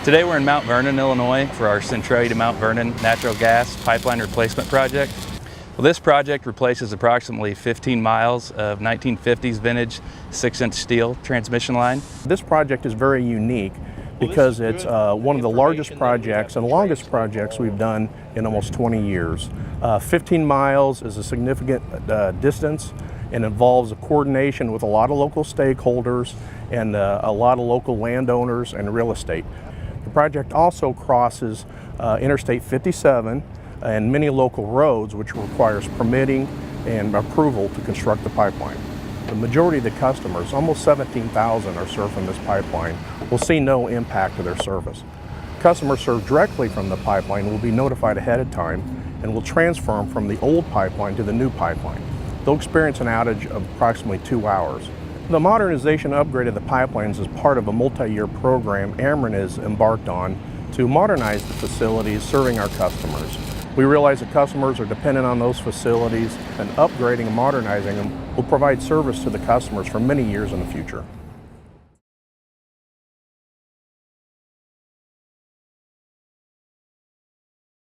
Today we're in Mount Vernon, Illinois for our Centralia to Mount Vernon natural gas pipeline replacement project. Well, this project replaces approximately 15 miles of 1950s vintage 6-inch steel transmission line. This project is very unique because it's one of the largest projects and longest projects we've done in almost 20 years. 15 miles is a significant distance and involves a coordination with a lot of local stakeholders and a lot of local landowners and real estate. The project also crosses Interstate 57 and many local roads, which requires permitting and approval to construct the pipeline. The majority of the customers, almost 17,000 are served from this pipeline, will see no impact to their service. Customers served directly from the pipeline will be notified ahead of time and will transfer them from the old pipeline to the new pipeline. They'll experience an outage of approximately 2 hours. The modernization upgrade of the pipelines is part of a multi-year program Ameren has embarked on to modernize the facilities serving our customers. We realize that customers are dependent on those facilities, and upgrading and modernizing them will provide service to the customers for many years in the future.